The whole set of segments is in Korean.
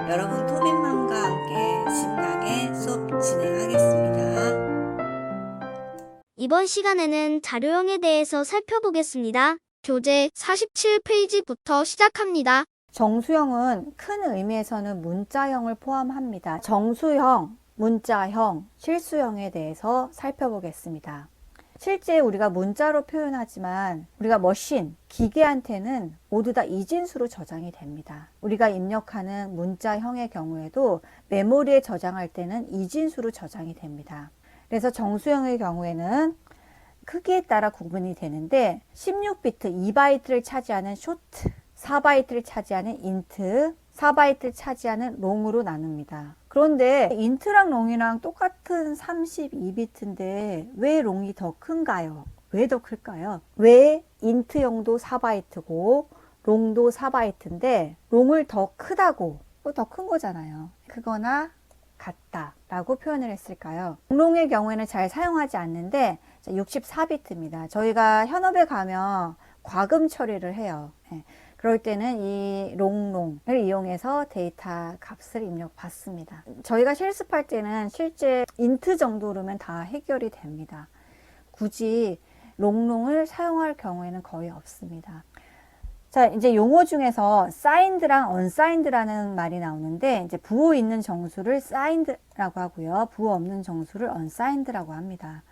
여러분 토빈맘과 함께 신나게 수업 진행하겠습니다. 이번 시간에는 자료형에 대해서 살펴보겠습니다. 교재 47페이지부터 시작합니다. 정수형은 큰 의미에서는 문자형을 포함합니다. 정수형, 문자형, 실수형에 대해서 살펴보겠습니다. 실제 우리가 문자로 표현하지만 우리가 머신, 기계한테는 모두 다 이진수로 저장이 됩니다. 우리가 입력하는 문자형의 경우에도 메모리에 저장할 때는 이진수로 저장이 됩니다. 그래서 정수형의 경우에는 크기에 따라 구분이 되는데 16비트 2바이트를 차지하는 쇼트, 4바이트를 차지하는 인트, 4바이트를 차지하는 롱으로 나눕니다. 그런데 인트랑 롱이랑 똑같은 32비트인데 왜 롱이 더 큰가요? 왜 더 클까요? 왜 인트형도 4바이트고 롱도 4바이트인데 롱을 더 크다고, 더 큰 거잖아요. 크거나 같다 라고 표현을 했을까요? 롱의 경우에는 잘 사용하지 않는데 64비트입니다. 저희가 현업에 가면 과금 처리를 해요. 그럴 때는 이 롱롱을 이용해서 데이터 값을 입력 받습니다. 저희가 실습할 때는 실제 인트 정도로면 다 해결이 됩니다. 굳이 롱롱을 사용할 경우에는 거의 없습니다. 자, 이제 용어 중에서 사인드랑 언사인드라는 말이 나오는데, 이제 부호 있는 정수를 사인드라고 하고요. 부호 없는 정수를 언사인드라고 합니다.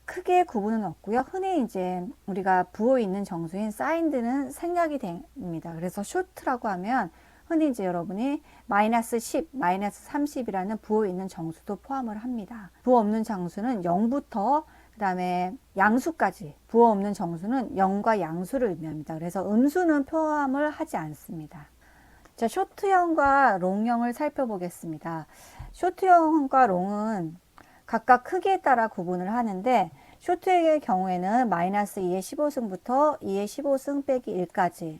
크게 구분은 없고요. 흔히 이제 우리가 부호 있는 정수인 사인드는 생략이 됩니다. 그래서 쇼트라고 하면 흔히 이제 여러분이 마이너스 10, 마이너스 30이라는 부호 있는 정수도 포함을 합니다. 부호 없는 정수는 0부터 그 다음에 양수까지, 부호 없는 정수는 0과 양수를 의미합니다. 그래서 음수는 포함을 하지 않습니다. 자, 쇼트형과 롱형을 살펴보겠습니다. 쇼트형과 롱은 각각 크기에 따라 구분을 하는데, 쇼트의 경우에는 마이너스 2의 15승부터 2의 15승 빼기 1까지,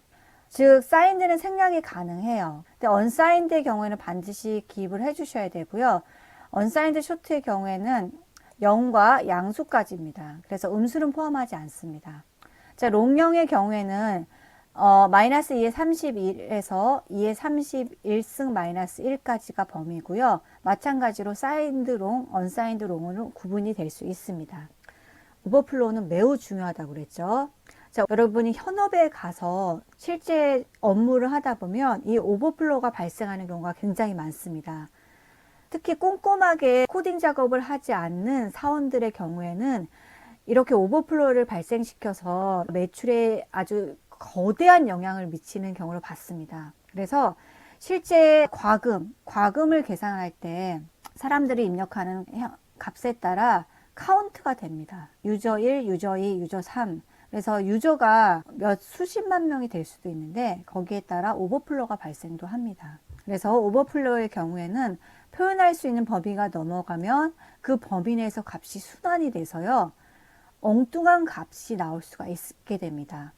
즉 사인드는 생략이 가능해요. 근데 언사인드의 경우에는 반드시 기입을 해 주셔야 되고요. 언사인드 쇼트의 경우에는 0과 양수까지입니다. 그래서 음수는 포함하지 않습니다. 자, 롱형의 경우에는 마이너스 2의 31에서 2의 31승 마이너스 1까지가 범위고요. 마찬가지로 사인드 롱, 언사인드 롱으로 구분이 될 수 있습니다. 오버플로우는 매우 중요하다고 그랬죠. 자, 여러분이 현업에 가서 실제 업무를 하다 보면 이 오버플로우가 발생하는 경우가 굉장히 많습니다. 특히 꼼꼼하게 코딩 작업을 하지 않는 사원들의 경우에는 이렇게 오버플로우를 발생시켜서 매출에 아주 거대한 영향을 미치는 경우를 봤습니다. 그래서 실제 과금을 계산할 때 사람들이 입력하는 값에 따라 카운트가 됩니다. 유저 1, 유저 2, 유저 3. 그래서 유저가 몇 수십만 명이 될 수도 있는데 거기에 따라 오버플로우가 발생도 합니다. 그래서 오버플로우의 경우에는 표현할 수 있는 범위가 넘어가면 그 범위 내에서 값이 순환이 돼서요, 엉뚱한 값이 나올 수가 있게 됩니다.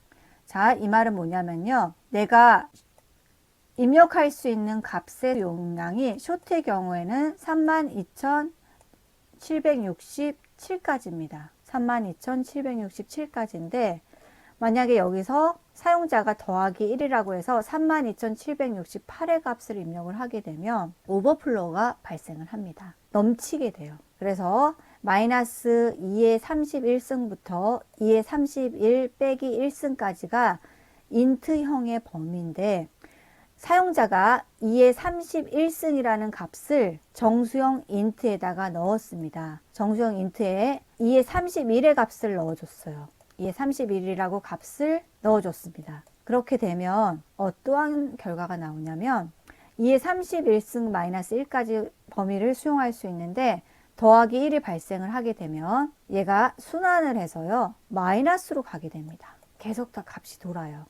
자, 이 말은 뭐냐면요, 내가 입력할 수 있는 값의 용량이 쇼트의 경우에는 32,767까지입니다. 32,767까지인데 만약에 여기서 사용자가 더하기 1이라고 해서 32,768의 값을 입력을 하게 되면 오버플로우가 발생을 합니다. 넘치게 돼요. 그래서 마이너스 2의 31승부터 2의 31 빼기 1승까지가 인트형의 범위인데, 사용자가 2의 31승이라는 값을 정수형 인트에다가 넣었습니다. 정수형 인트에 2의 31의 값을 넣어줬어요. 2의 31이라고 값을 넣어줬습니다. 그렇게 되면 어떠한 결과가 나오냐면 2의 31승 마이너스 1까지 범위를 수용할 수 있는데 더하기 1이 발생을 하게 되면 얘가 순환을 해서요, 마이너스로 가게 됩니다. 계속 다 값이 돌아요.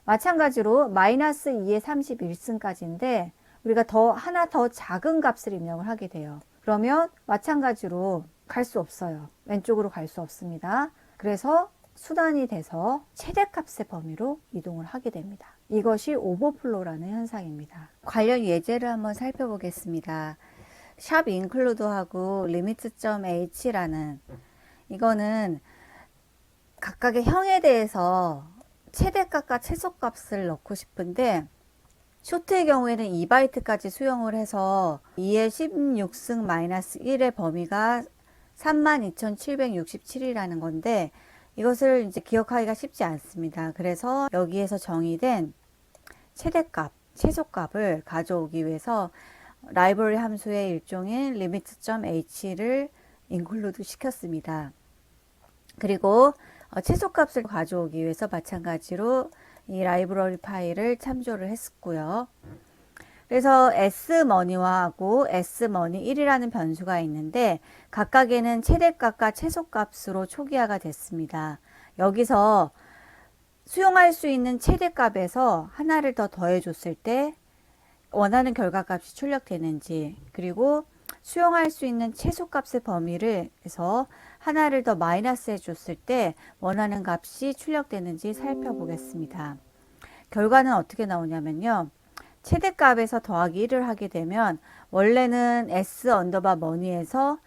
마찬가지로 마이너스 2의 31승까지인데 우리가 하나 더 작은 값을 입력을 하게 돼요. 그러면 마찬가지로 갈 수 없어요. 왼쪽으로 갈 수 없습니다. 그래서 순환이 돼서 최대값의 범위로 이동을 하게 됩니다. 이것이 오버플로우라는 현상입니다. 관련 예제를 한번 살펴보겠습니다. 샵 인클루드하고 limits.h라는, 이거는 각각의 형에 대해서 최대값과 최소값을 넣고 싶은데 쇼트의 경우에는 2바이트까지 수용을 해서 2의 16승 마이너스 1의 범위가 32,767이라는 건데 이것을 이제 기억하기가 쉽지 않습니다. 그래서 여기에서 정의된 최대값, 최소값을 가져오기 위해서 라이브러리 함수의 일종인 limit.h를 인클루드 시켰습니다. 그리고 최소값을 가져오기 위해서 마찬가지로 이 라이브러리 파일을 참조를 했고요. 그래서 smoney하고 smoney1이라는 변수가 있는데 각각에는 최대값과 최소값으로 초기화가 됐습니다. 여기서 수용할 수 있는 최대값에서 하나를 더 더해 줬을 때 원하는 결과값이 출력되는지, 그리고 수용할 수 있는 최소값의 범위를 해서 하나를 더 마이너스 해줬을 때 원하는 값이 출력되는지 살펴보겠습니다. 결과는 어떻게 나오냐면요. 최대값에서 더하기 1을 하게 되면 원래는 s_money에서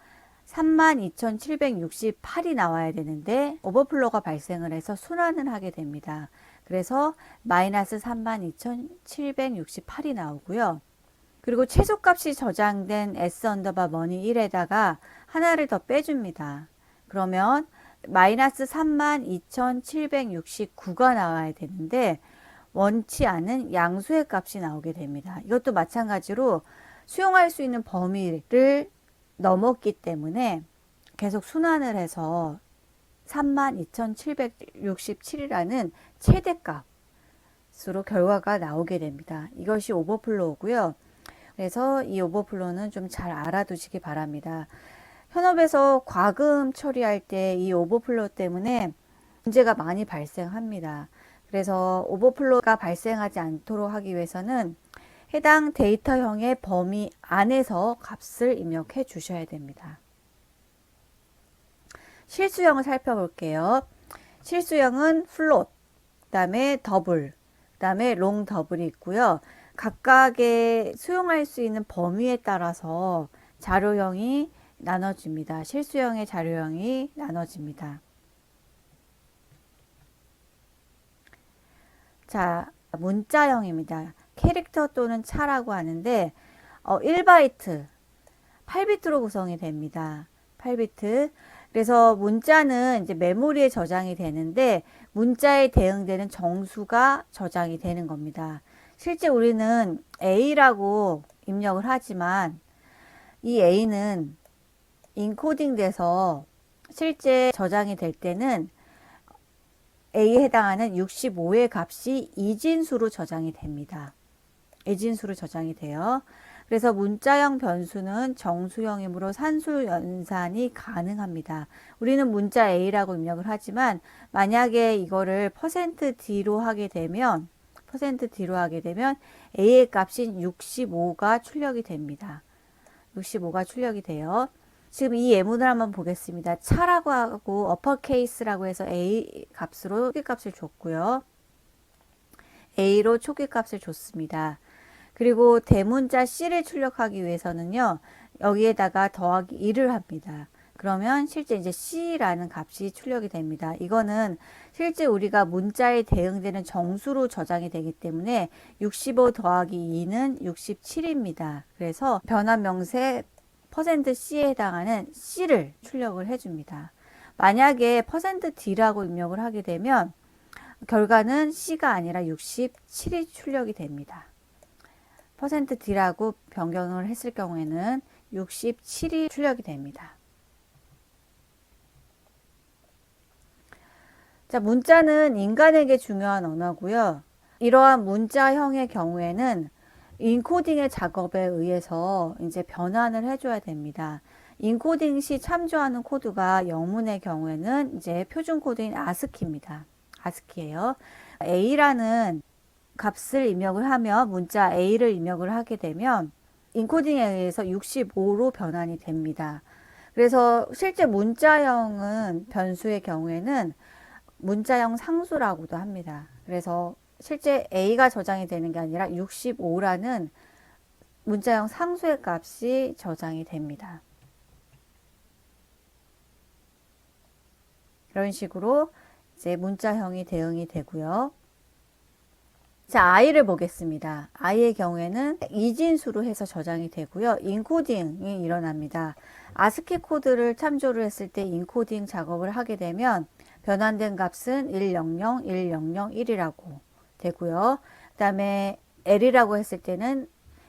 32,768이 나와야 되는데 오버플로가 발생을 해서 순환을 하게 됩니다. 그래서 마이너스 32,768이 나오고요. 그리고 최소값이 저장된 s_money1에다가 하나를 더 빼줍니다. 그러면 마이너스 32,769가 나와야 되는데 원치 않은 양수의 값이 나오게 됩니다. 이것도 마찬가지로 수용할 수 있는 범위를 넘었기 때문에 계속 순환을 해서 32,767이라는 최대값으로 결과가 나오게 됩니다. 이것이 오버플로우고요. 그래서 이 오버플로우는 좀 잘 알아두시기 바랍니다. 현업에서 과금 처리할 때 이 오버플로우 때문에 문제가 많이 발생합니다. 그래서 오버플로우가 발생하지 않도록 하기 위해서는 해당 데이터형의 범위 안에서 값을 입력해 주셔야 됩니다. 실수형을 살펴볼게요. 실수형은 플롯, 그 다음에 더블, 그 다음에 롱 더블이 있고요. 각각의 수용할 수 있는 범위에 따라서 자료형이 나눠집니다. 실수형의 자료형이 나눠집니다. 자, 문자형입니다. 캐릭터 또는 차라고 하는데 1바이트, 8비트로 구성이 됩니다. 8비트. 그래서 문자는 이제 메모리에 저장이 되는데 문자에 대응되는 정수가 저장이 되는 겁니다. 실제 우리는 A라고 입력을 하지만 이 A는 인코딩 돼서 실제 저장이 될 때는 A에 해당하는 65의 값이 이진수로 저장이 됩니다. 이진수로 저장이 돼요. 그래서 문자형 변수는 정수형이므로 산수 연산이 가능합니다. 우리는 문자 A라고 입력을 하지만 만약에 이거를 %D로 하게 되면 A의 값인 65가 출력이 됩니다. 65가 출력이 돼요. 지금 이 예문을 한번 보겠습니다. 차라고 하고 어퍼케이스라고 해서 A 값으로 초기 값을 줬고요. A로 초기 값을 줬습니다. 그리고 대문자 C를 출력하기 위해서는요. 여기에다가 더하기 1을 합니다. 그러면 실제 이제 C라는 값이 출력이 됩니다. 이거는 실제 우리가 문자에 대응되는 정수로 저장이 되기 때문에 65 더하기 2는 67입니다. 그래서 변환 명세 %C에 해당하는 C를 출력을 해줍니다. 만약에 %D라고 입력을 하게 되면 결과는 C가 아니라 67이 출력이 됩니다. %D라고 변경을 했을 경우에는 67이 출력이 됩니다. 자, 문자는 인간에게 중요한 언어고요. 이러한 문자형의 경우에는 인코딩의 작업에 의해서 이제 변환을 해줘야 됩니다. 인코딩 시 참조하는 코드가 영문의 경우에는 이제 표준 코드인 아스키입니다. 아스키예요. A라는 값을 입력을 하면 문자 A를 입력을 하게 되면 인코딩에 의해서 65로 변환이 됩니다. 그래서 실제 문자형은 변수의 경우에는 문자형 상수라고도 합니다. 그래서 실제 A가 저장이 되는 게 아니라 65라는 문자형 상수의 값이 저장이 됩니다. 이런 식으로 이제 문자형이 대응이 되고요. 자, i를 보겠습니다. i의 경우에는 이진수로 해서 저장이 되고요. 인코딩이 일어납니다. 아스키 코드를 참조를 했을 때 인코딩 작업을 하게 되면 변환된 값은 100, 1001이라고 되고요. 그 다음에 L이라고 했을 때는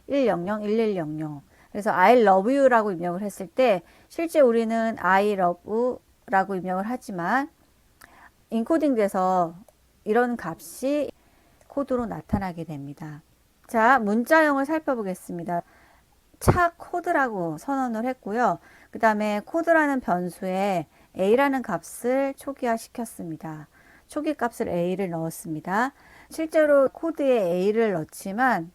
100, 1100. 그래서 I love you라고 입력을 했을 때 실제 우리는 I love you라고 입력을 하지만 인코딩 돼서 이런 값이 코드로 나타나게 됩니다. 자, 문자형을 살펴보겠습니다. 차 코드라고 선언을 했고요. 그 다음에 코드라는 변수에 a라는 값을 초기화 시켰습니다. 초기 값을 a를 넣었습니다. 실제로 코드에 a를 넣지만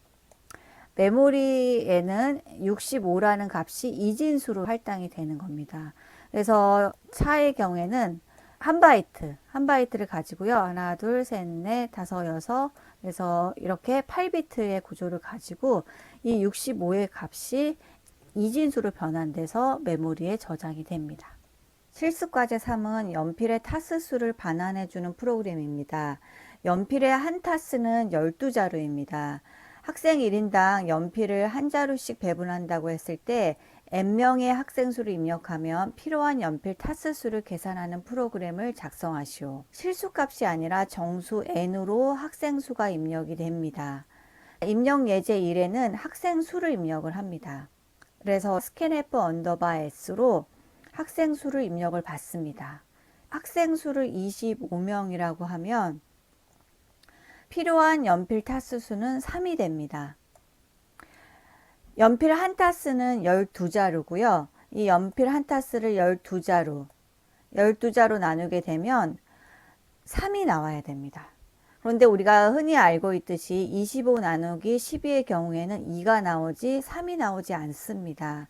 메모리에는 65라는 값이 이진수로 할당이 되는 겁니다. 그래서 차의 경우에는 한 바이트를 가지고요. 하나, 둘, 셋, 넷, 다섯, 여섯. 그래서 이렇게 8비트의 구조를 가지고 이 65의 값이 이진수로 변환돼서 메모리에 저장이 됩니다. 실습과제 3은 연필의 타스수를 반환해주는 프로그램입니다. 연필의 한 타스는 12자루입니다. 학생 1인당 연필을 한 자루씩 배분한다고 했을 때 n명의 학생 수를 입력하면 필요한 연필 타스 수를 계산하는 프로그램을 작성하시오. 실수값이 아니라 정수 n으로 학생 수가 입력이 됩니다. 입력 예제 1에는 학생 수를 입력을 합니다. 그래서 scanf _s로 학생 수를 입력을 받습니다. 학생 수를 25명이라고 하면 필요한 연필 타스 수는 3이 됩니다. 연필 한 타스는 12자루고요. 이 연필 한 타스를 12자루 나누게 되면 3이 나와야 됩니다. 그런데 우리가 흔히 알고 있듯이 25 나누기 12의 경우에는 2가 나오지 3이 나오지 않습니다.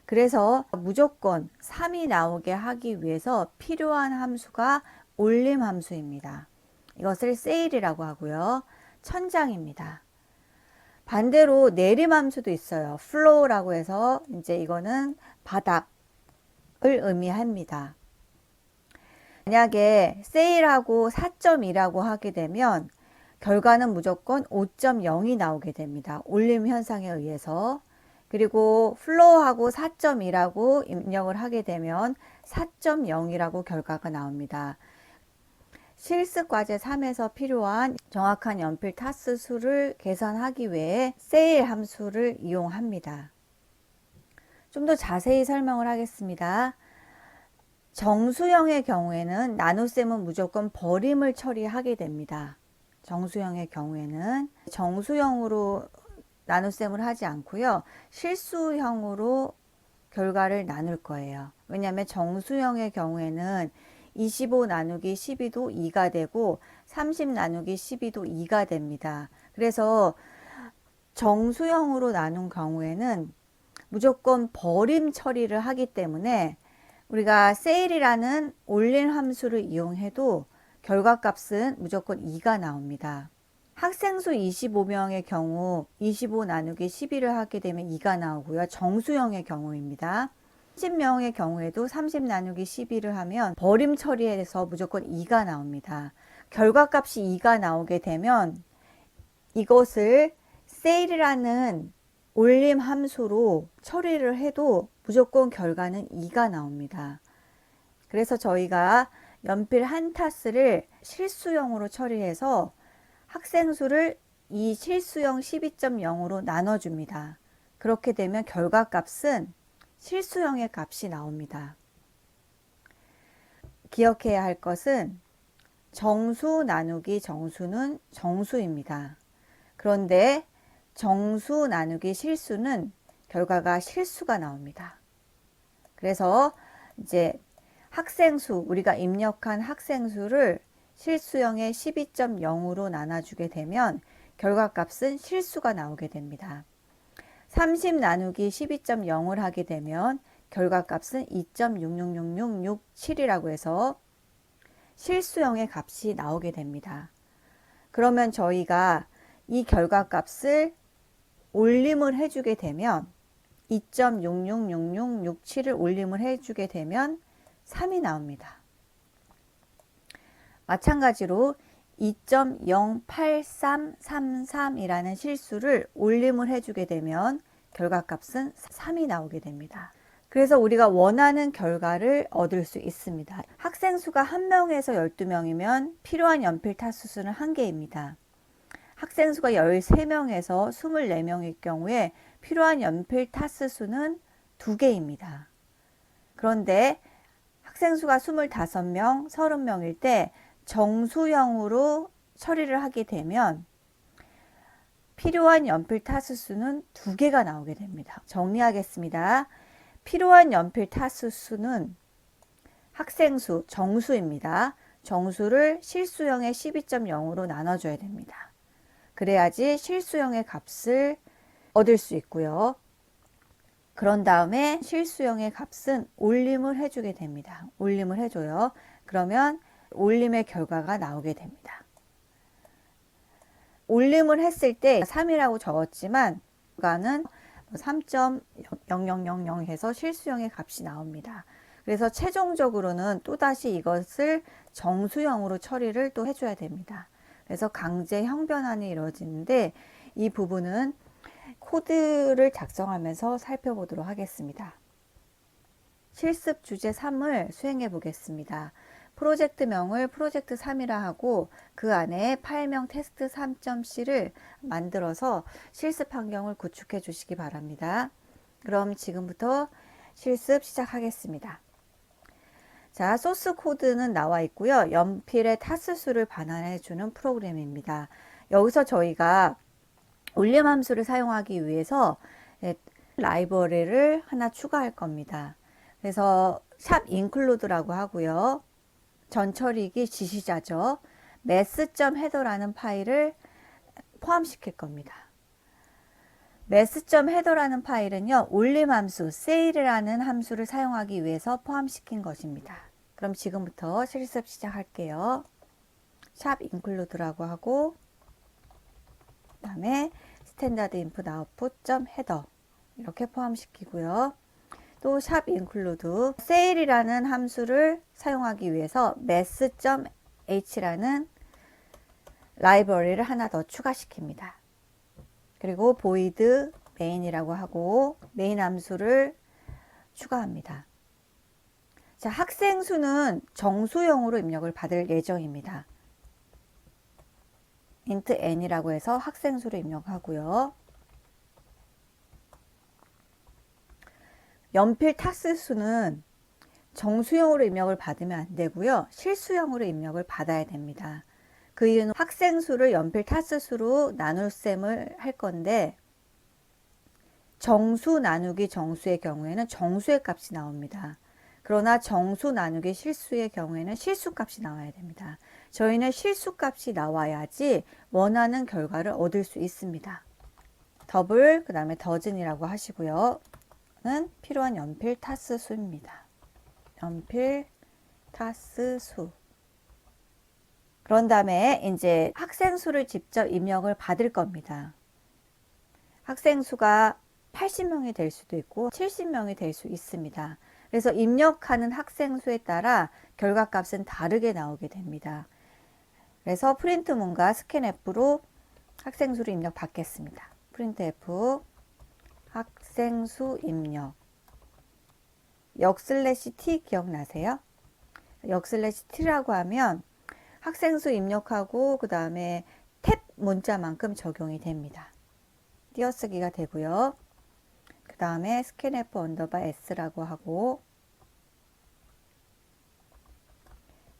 그래서 무조건 3이 나오게 하기 위해서 필요한 함수가 올림 함수입니다. 이것을 세일이라고 하고요. 천장입니다. 반대로 내림 함수도 있어요. flow라고 해서 이제 이거는 바닥을 의미합니다. 만약에 세일하고 4.2라고 하게 되면 결과는 무조건 5.0이 나오게 됩니다. 올림 현상에 의해서. 그리고 flow하고 4.2라고 입력을 하게 되면 4.0이라고 결과가 나옵니다. 실습과제 3에서 필요한 정확한 연필 타스 수를 계산하기 위해 세일 함수를 이용합니다. 좀 더 자세히 설명을 하겠습니다. 정수형의 경우에는 나눗셈은 무조건 버림을 처리하게 됩니다. 정수형의 경우에는 정수형으로 나눗셈을 하지 않고요. 실수형으로 결과를 나눌 거예요. 왜냐하면 정수형의 경우에는 25 나누기 12도 2가 되고 30 나누기 12도 2가 됩니다. 그래서 정수형으로 나눈 경우에는 무조건 버림 처리를 하기 때문에 우리가 세일이라는 올림 함수를 이용해도 결과값은 무조건 2가 나옵니다. 학생 수 25명의 경우 25 나누기 12를 하게 되면 2가 나오고요. 정수형의 경우입니다. 30명의 경우에도 30 나누기 12를 하면 버림 처리해서 무조건 2가 나옵니다. 결과값이 2가 나오게 되면 이것을 세일이라는 올림 함수로 처리를 해도 무조건 결과는 2가 나옵니다. 그래서 저희가 연필 한 타스를 실수형으로 처리해서 학생 수를 이 실수형 12.0으로 나눠줍니다. 그렇게 되면 결과값은 실수형의 값이 나옵니다. 기억해야 할 것은 정수 나누기 정수는 정수입니다. 그런데 정수 나누기 실수는 결과가 실수가 나옵니다. 그래서 이제 학생수, 우리가 입력한 학생수를 실수형의 12.0으로 나눠주게 되면 결과값은 실수가 나오게 됩니다. 30 나누기 12.0을 하게 되면 결과값은 2.66667이라고 해서 실수형의 값이 나오게 됩니다. 그러면 저희가 이 결과값을 올림을 해주게 되면 2.666667을 올림을 해주게 되면 3이 나옵니다. 마찬가지로 2.08333이라는 실수를 올림을 해주게 되면 결과값은 3이 나오게 됩니다. 그래서 우리가 원하는 결과를 얻을 수 있습니다. 학생 수가 1명에서 12명이면 필요한 연필 타수수는 1개입니다. 학생 수가 13명에서 24명일 경우에 필요한 연필 타수수는 2개입니다. 그런데 학생 수가 25명, 30명일 때 정수형으로 처리를 하게 되면 필요한 연필 타수수는 2개가 나오게 됩니다. 정리하겠습니다. 필요한 연필 타수수는 학생수, 정수입니다. 정수를 실수형의 12.0으로 나눠줘야 됩니다. 그래야지 실수형의 값을 얻을 수 있고요. 그런 다음에 실수형의 값은 올림을 해주게 됩니다. 올림을 해줘요. 그러면 올림의 결과가 나오게 됩니다. 올림을 했을 때 3이라고 적었지만 결과는 3.0000 해서 실수형의 값이 나옵니다. 그래서 최종적으로는 또다시 이것을 정수형으로 처리를 또 해줘야 됩니다. 그래서 강제 형변환이 이루어지는데 이 부분은 코드를 작성하면서 살펴보도록 하겠습니다. 실습 주제 3을 수행해 보겠습니다. 프로젝트명을 프로젝트 3이라 하고 그 안에 파일명 테스트 3.c를 만들어서 실습 환경을 구축해 주시기 바랍니다. 그럼 지금부터 실습 시작하겠습니다. 자, 소스 코드는 나와 있고요. 연필의 타수수를 반환해 주는 프로그램입니다. 여기서 저희가 올림 함수를 사용하기 위해서 라이브러리를 하나 추가할 겁니다. 그래서 샵 include라고 하고요. 전처리기 지시자죠. math.header라는 파일을 포함시킬 겁니다. math.header라는 파일은요, 올림 함수, sail이라는 함수를 사용하기 위해서 포함시킨 것입니다. 그럼 지금부터 실습 시작할게요. 샵 include라고 하고, 그 다음에 스탠다드 인풋 아웃풋.header 이렇게 포함시키고요. 또 샵 include sail이라는 함수를 사용하기 위해서 math.h라는 라이브러리를 하나 더 추가시킵니다. 그리고 void main이라고 하고 메인 함수를 추가합니다. 자, 학생 수는 정수형으로 입력을 받을 예정입니다. int n이라고 해서 학생 수를 입력하고요. 연필 타스 수는 정수형으로 입력을 받으면 안 되고요. 실수형으로 입력을 받아야 됩니다. 그 이유는 학생 수를 연필 타스 수로 나눌 셈을 할 건데 정수 나누기 정수의 경우에는 정수의 값이 나옵니다. 그러나 정수 나누기 실수의 경우에는 실수 값이 나와야 됩니다. 저희는 실수 값이 나와야지 원하는 결과를 얻을 수 있습니다. 더블 그 다음에 더즌이라고 하시고요. 는 필요한 연필 타스 수입니다. 연필 타스 수. 그런 다음에 이제 학생 수를 직접 입력을 받을 겁니다. 학생 수가 80명이 될 수도 있고 70명이 될 수 있습니다. 그래서 입력하는 학생 수에 따라 결과값은 다르게 나오게 됩니다. 그래서 프린트문과 스캔F로 학생 수를 입력 받겠습니다. 프린트F 학생 수 입력 역/t 기억나세요? 역/t라고 하면 학생 수 입력하고 그 다음에 탭 문자만큼 적용이 됩니다. 띄어쓰기가 되고요. 그 다음에 scanf 언더바 s라고 하고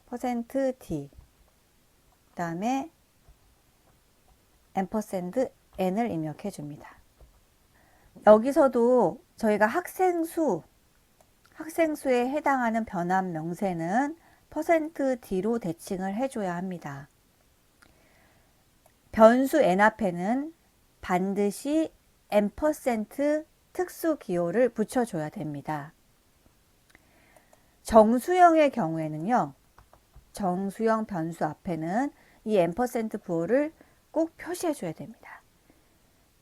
%d 그 다음에 앰퍼샌드 n을 입력해 줍니다. 여기서도 저희가 학생수에 해당하는 변환 명세는 %d로 대칭을 해줘야 합니다. 변수 n 앞에는 반드시 앰퍼센트 특수 기호를 붙여줘야 됩니다. 정수형의 경우에는요, 정수형 변수 앞에는 이 앰퍼센트 부호를 꼭 표시해줘야 됩니다.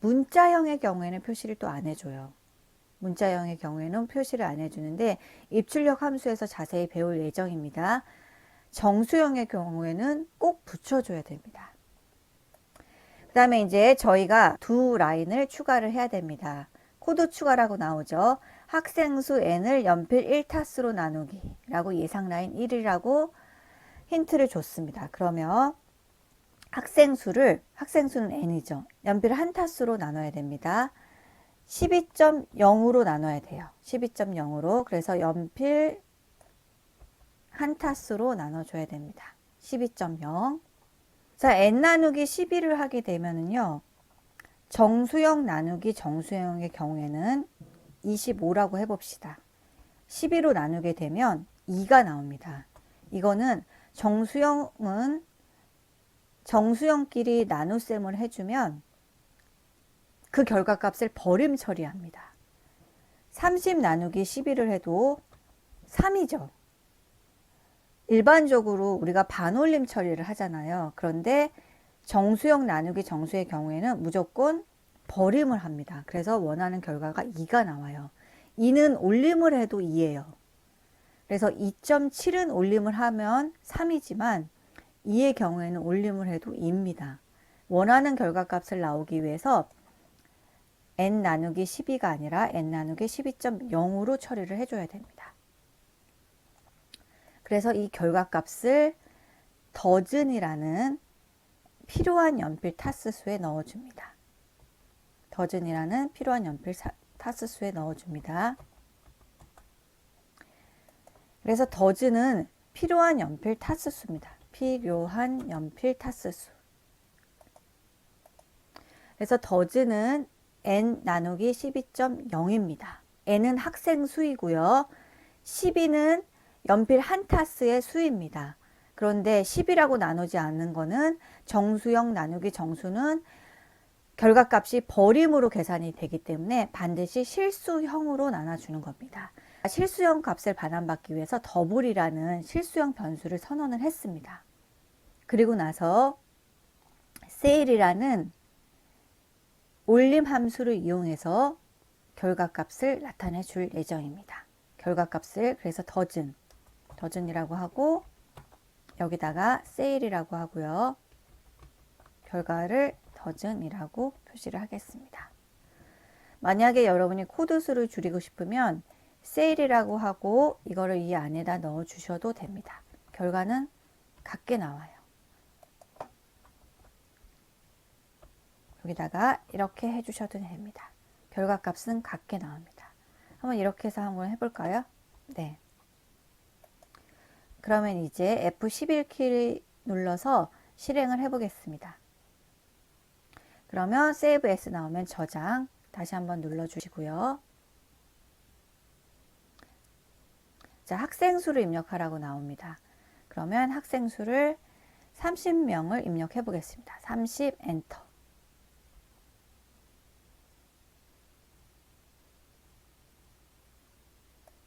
문자형의 경우에는 표시를 또 안 해줘요. 문자형의 경우에는 표시를 안 해주는데 입출력 함수에서 자세히 배울 예정입니다. 정수형의 경우에는 꼭 붙여줘야 됩니다. 그 다음에 이제 저희가 두 라인을 추가를 해야 됩니다. 코드 추가라고 나오죠. 학생수 n을 연필 1타수로 나누기 라고 예상 라인 1이라고 힌트를 줬습니다. 그러면 학생수는 n이죠. 연필 한 타수로 나눠야 됩니다. 12.0으로 나눠야 돼요. 12.0으로. 그래서 연필 한 타수로 나눠줘야 됩니다. 12.0. 자, n 나누기 12를 하게 되면은요, 정수형 나누기 정수형의 경우에는 25라고 해봅시다. 12로 나누게 되면 2가 나옵니다. 이거는 정수형끼리 나눗셈을 해주면 그 결과값을 버림 처리합니다. 30 나누기 12를 해도 3이죠. 일반적으로 우리가 반올림 처리를 하잖아요. 그런데 정수형 나누기 정수의 경우에는 무조건 버림을 합니다. 그래서 원하는 결과가 2가 나와요. 2는 올림을 해도 2예요. 그래서 2.7은 올림을 하면 3이지만 2의 경우에는 올림을 해도 2입니다. 원하는 결과값을 나오기 위해서 n 나누기 12가 아니라 n 나누기 12.0으로 처리를 해줘야 됩니다. 그래서 이 결과값을 더즌이라는 필요한 연필 타스수에 넣어줍니다. 더즌이라는 필요한 연필 타스수에 넣어줍니다. 그래서 더즌은 필요한 연필 타스수입니다. 필요한 연필 타스수. 그래서 더즌은 n 나누기 12.0입니다. n은 학생 수이고요. 12는 연필 한 타스의 수입니다. 그런데 10이라고 나누지 않는 거는 정수형 나누기 정수는 결과값이 버림으로 계산이 되기 때문에 반드시 실수형으로 나눠주는 겁니다. 실수형 값을 반환받기 위해서 더블이라는 실수형 변수를 선언을 했습니다. 그리고 나서 세일이라는 올림 함수를 이용해서 결과값을 나타내 줄 예정입니다. 결과값을 그래서 더즌이라고 하고 여기다가 세일이라고 하고요. 결과를 더즌이라고 표시를 하겠습니다. 만약에 여러분이 코드수를 줄이고 싶으면 세일이라고 하고 이거를 이 안에다 넣어 주셔도 됩니다. 결과는 같게 나와요. 여기다가 이렇게 해주셔도 됩니다. 결과값은 같게 나옵니다. 한번 이렇게 해서 한번 해볼까요? 네. 그러면 이제 F11키를 눌러서 실행을 해보겠습니다. 그러면 Save As 나오면 저장 다시 한번 눌러주시고요. 자, 학생수를 입력하라고 나옵니다. 그러면 학생수를 30명을 입력해 보겠습니다. 30 엔터.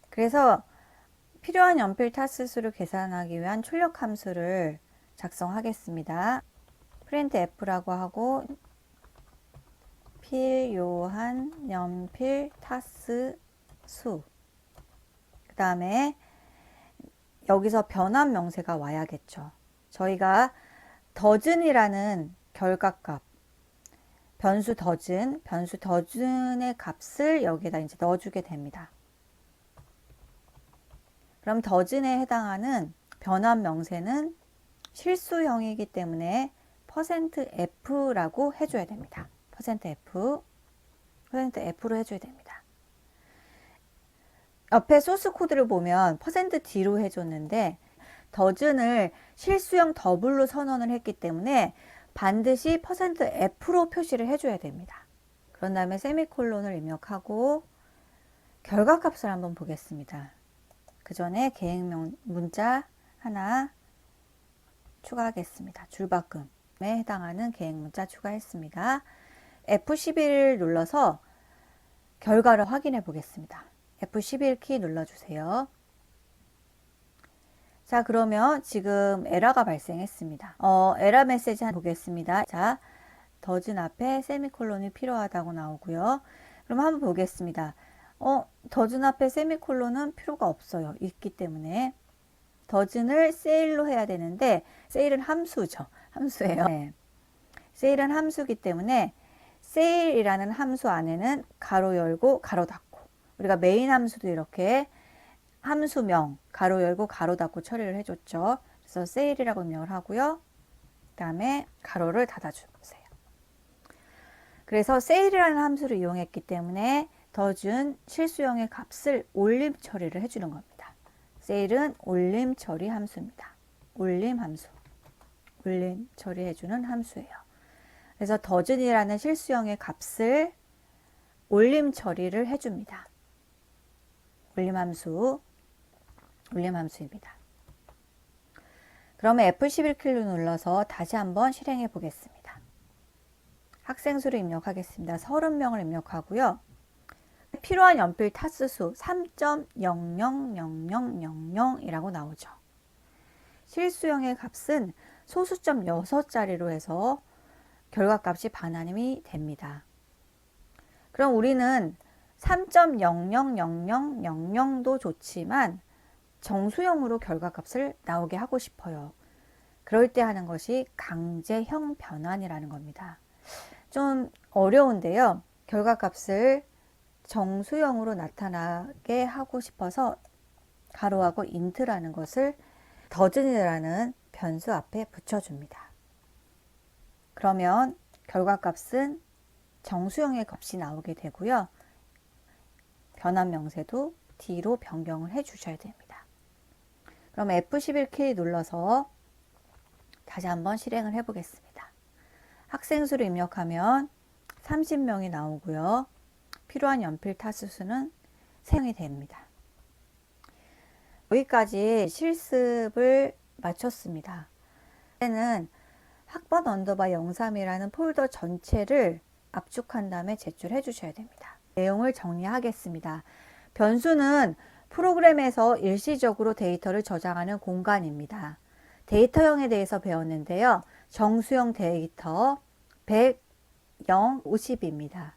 그래서 필요한 연필 타스수를 계산하기 위한 출력 함수를 작성하겠습니다. printf라고 하고 필요한 연필 타스 수. 그 다음에 여기서 변환 명세가 와야겠죠. 저희가 더즌이라는 결과값, 변수 더즌의 값을 여기에다 이제 넣어주게 됩니다. 그럼 더즌에 해당하는 변환 명세는 실수형이기 때문에 %f라고 해줘야 됩니다. %f로 해줘야 됩니다. 옆에 소스 코드를 보면 %d로 해줬는데 더즌을 실수형 더블로 선언을 했기 때문에 반드시 %f로 표시를 해줘야 됩니다. 그런 다음에 세미콜론을 입력하고 결과값을 한번 보겠습니다. 그 전에 계획 문자 하나 추가하겠습니다. 줄바꿈에 해당하는 계획 문자 추가했습니다. F11을 눌러서 결과를 확인해 보겠습니다. F11키 눌러주세요. 자, 그러면 지금 에러가 발생했습니다. 에러 메시지 한번 보겠습니다. 자, 더즌 앞에 세미콜론이 필요하다고 나오고요. 그럼 한번 보겠습니다. 더즌 앞에 세미콜론은 필요가 없어요. 있기 때문에 doesn't을 sail로 해야 되는데 sail은 함수죠. 함수예요. 네. sail은 함수기 때문에 sail이라는 함수 안에는 가로 열고 가로 닫고, 우리가 메인 함수도 이렇게 함수명 가로 열고 가로 닫고 처리를 해줬죠. 그래서 sail이라고 입력을 하고요. 그 다음에 가로를 닫아주세요. 그래서 sail이라는 함수를 이용했기 때문에 doesn't 실수형의 값을 올림 처리를 해주는 겁니다. sail은 올림 처리 함수입니다. 올림 함수. 올림 처리해주는 함수예요. 그래서 doesn't이라는 실수형의 값을 올림 처리를 해줍니다. 올림 함수. 올림 함수입니다. 그러면 F11키를 눌러서 다시 한번 실행해 보겠습니다. 학생 수를 입력하겠습니다. 30명을 입력하고요. 필요한 연필 타수수 3.000000이라고 나오죠. 실수형의 값은 소수점 6자리로 해서 결과값이 반환이 됩니다. 그럼 우리는 3.000000도 좋지만 정수형으로 결과값을 나오게 하고 싶어요. 그럴 때 하는 것이 강제형 변환이라는 겁니다. 좀 어려운데요. 결과값을 정수형으로 나타나게 하고 싶어서 가로하고 int라는 것을 doesn't이라는 변수 앞에 붙여줍니다. 그러면 결과값은 정수형의 값이 나오게 되고요. 변환 명세도 D로 변경을 해 주셔야 됩니다. 그럼 F11키 눌러서 다시 한번 실행을 해 보겠습니다. 학생 수를 입력하면 30명이 나오고요. 필요한 연필 타수수는 3명이 됩니다. 여기까지 실습을 마쳤습니다. 이제는 학번 언더바 03이라는 폴더 전체를 압축한 다음에 제출해 주셔야 됩니다. 내용을 정리하겠습니다. 변수는 프로그램에서 일시적으로 데이터를 저장하는 공간입니다. 데이터형에 대해서 배웠는데요. 정수형 데이터 100, 0, 50입니다.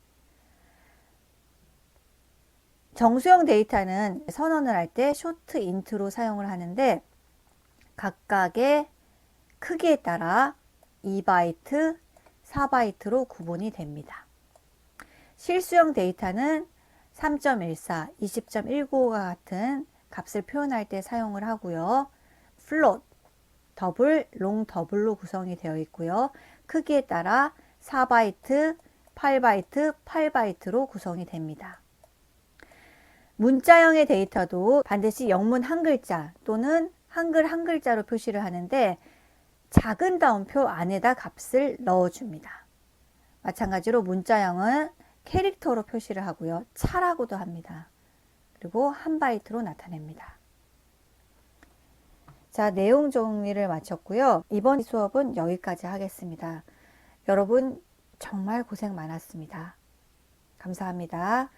정수형 데이터는 선언을 할 때 short int로 사용을 하는데 각각의 크기에 따라 2바이트, 4바이트로 구분이 됩니다. 실수형 데이터는 3.14, 20.195와 같은 값을 표현할 때 사용을 하고요. float, 더블, 롱 더블로 구성이 되어 있고요. 크기에 따라 4바이트, 8바이트, 8바이트로 구성이 됩니다. 문자형의 데이터도 반드시 영문 한 글자 또는 한글 한 글자로 표시를 하는데 작은 따옴표 안에다 값을 넣어줍니다. 마찬가지로 문자형은 캐릭터로 표시를 하고요. 차라고도 합니다. 그리고 한 바이트로 나타냅니다. 자, 내용 정리를 마쳤고요. 이번 수업은 여기까지 하겠습니다. 여러분 정말 고생 많았습니다. 감사합니다.